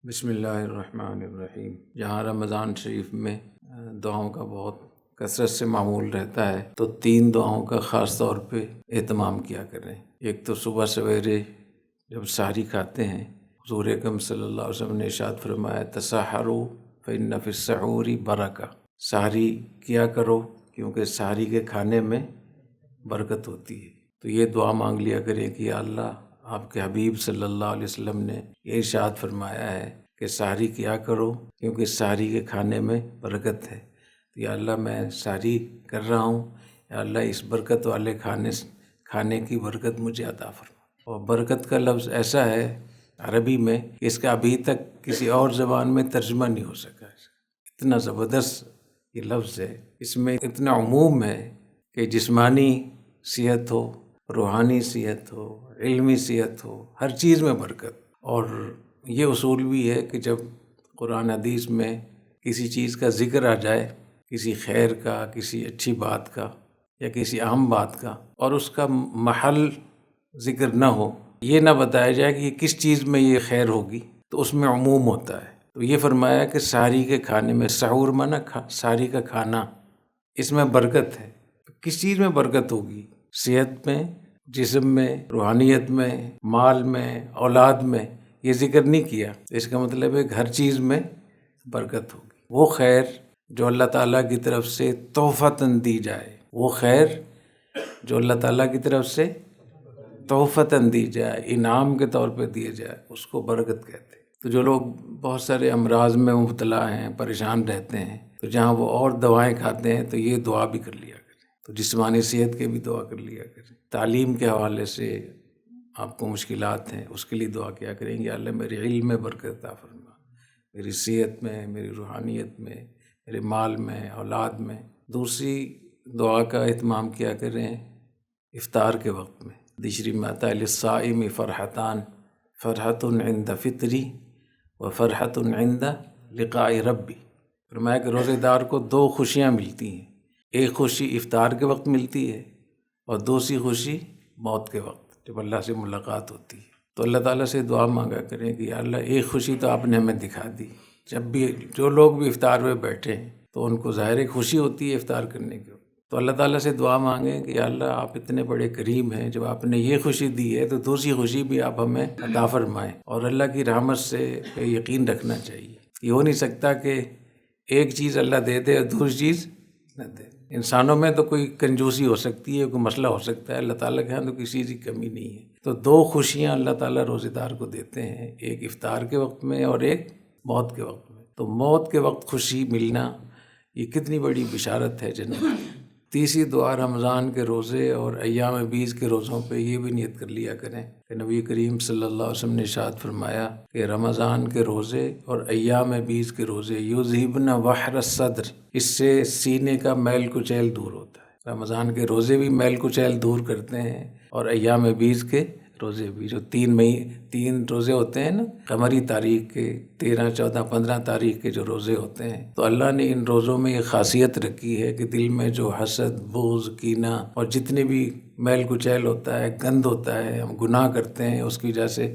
بسم اللہ الرحمن الرحیم۔ جہاں رمضان شریف میں دعاؤں کا بہت کثرت سے معمول رہتا ہے تو 3 دعاؤں کا خاص طور پہ اہتمام کیا کریں۔ ایک تو صبح سویرے جب سحری کھاتے ہیں، حضور اکرم صلی اللہ علیہ وسلم نے ارشاد فرمایا تسحروا فإن فی السحور برکہ، سحری کیا کرو کیونکہ سحری کے کھانے میں برکت ہوتی ہے۔ تو یہ دعا مانگ لیا کریں کہ یا اللہ، آپ کے حبیب صلی اللہ علیہ وسلم نے یہ ارشاد فرمایا ہے کہ سحری کیا کرو کیونکہ سحری کے کھانے میں برکت ہے۔ تو یا اللہ، میں سحری کر رہا ہوں، یا اللہ اس برکت والے کھانے کی برکت مجھے عطا فرما۔ اور برکت کا لفظ ایسا ہے عربی میں کہ اس کا ابھی تک کسی اور زبان میں ترجمہ نہیں ہو سکا ہے۔ اتنا زبردست یہ لفظ ہے، اس میں اتنا عموم ہے کہ جسمانی صحت ہو، روحانی صحت ہو، علمی صحت ہو، ہر چیز میں برکت۔ اور یہ اصول بھی ہے کہ جب قرآن حدیث میں کسی چیز کا ذکر آ جائے، کسی خیر کا، کسی اچھی بات کا یا کسی اہم بات کا، اور اس کا محل ذکر نہ ہو، یہ نہ بتایا جائے کہ یہ کس چیز میں یہ خیر ہوگی، تو اس میں عموم ہوتا ہے۔ تو یہ فرمایا کہ سحری کے کھانے میں، سحور مانا سحری کا کھانا، اس میں برکت ہے۔ کس چیز میں برکت ہوگی؟ صحت میں، جسم میں، روحانیت میں، مال میں، اولاد میں۔ یہ ذکر نہیں کیا، اس کا مطلب ہے کہ ہر چیز میں برکت ہوگی۔ وہ خیر جو اللہ تعالیٰ کی طرف سے تحفتاً دی جائے، وہ خیر جو اللہ تعالیٰ کی طرف سے تحفتاً دی جائے، انعام کے طور پہ دیے جائے، اس کو برکت کہتے ہیں۔ تو جو لوگ بہت سارے امراض میں مبتلا ہیں، پریشان رہتے ہیں، تو جہاں وہ اور دوائیں کھاتے ہیں تو یہ دعا بھی کر لیا کریں۔ تو جسمانی صحت کے بھی دعا کر لیا کریں۔ تعلیم کے حوالے سے آپ کو مشکلات ہیں، اس کے لیے دعا کیا کریں گے، اللہ میرے علم میں برکت عطا فرما، میری صحت میں، میری روحانیت میں، میرے مال میں، اولاد میں۔ دوسری دعا کا اہتمام کیا کریں افطار کے وقت میں۔ حدیث شریف میں آتا ہے للصائم فرحتان، فرحۃ عند فطری و فرحۃ عند لقاء ربی۔ فرمایا کہ روزے دار کو 2 خوشیاں ملتی ہیں، ایک خوشی افطار کے وقت ملتی ہے اور دوسری خوشی موت کے وقت جب اللہ سے ملاقات ہوتی ہے۔ تو اللہ تعالیٰ سے دعا مانگا کریں کہ یا اللہ ایک خوشی تو آپ نے ہمیں دکھا دی۔ جب بھی جو لوگ بھی افطار میں بیٹھے ہیں تو ان کو ظاہر ایک خوشی ہوتی ہے افطار کرنے کی، تو اللہ تعالیٰ سے دعا مانگیں کہ یا اللہ آپ اتنے بڑے کریم ہیں، جب آپ نے یہ خوشی دی ہے تو دوسری خوشی بھی آپ ہمیں عطا فرمائیں۔ اور اللہ کی رحمت سے یقین رکھنا چاہیے، یہ ہو نہیں سکتا کہ ایک چیز اللہ دے دے اور دوسری چیز نہ دے۔ انسانوں میں تو کوئی کنجوسی ہو سکتی ہے، کوئی مسئلہ ہو سکتا ہے، اللہ تعالیٰ کے ہاں تو کسی چیز کی کمی نہیں ہے۔ تو 2 خوشیاں اللہ تعالیٰ روزے دار کو دیتے ہیں، ایک افطار کے وقت میں اور ایک موت کے وقت میں۔ تو موت کے وقت خوشی ملنا یہ کتنی بڑی بشارت ہے جنت کی۔ تیسری دعا رمضان کے روزے اور ایام بیض کے روزوں پہ یہ بھی نیت کر لیا کریں کہ نبی کریم صلی اللہ علیہ وسلم نے ارشاد فرمایا کہ رمضان کے روزے اور ایام بیض کے روزے یذہبن وحر الصدر، اس سے سینے کا میل کچیل دور ہوتا ہے۔ رمضان کے روزے بھی میل کچیل دور کرتے ہیں، اور ایام بیض کے روزے بھی، جو 3 روزے ہوتے ہیں نا قمری تاریخ کے، 13، 14، 15 تاریخ کے جو روزے ہوتے ہیں، تو اللہ نے ان روزوں میں یہ خاصیت رکھی ہے کہ دل میں جو حسد، بغض، کینہ اور جتنے بھی میل کچیل ہوتا ہے، گند ہوتا ہے، ہم گناہ کرتے ہیں، اس کی وجہ سے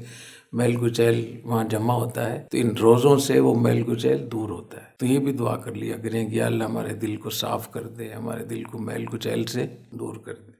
میل کچیل وہاں جمع ہوتا ہے، تو ان روزوں سے وہ میل کچیل دور ہوتا ہے۔ تو یہ بھی دعا کر لیا کریں کہ یا اللہ ہمارے دل کو صاف کر دے، ہمارے دل کو میل کچیل سے دور کر دے۔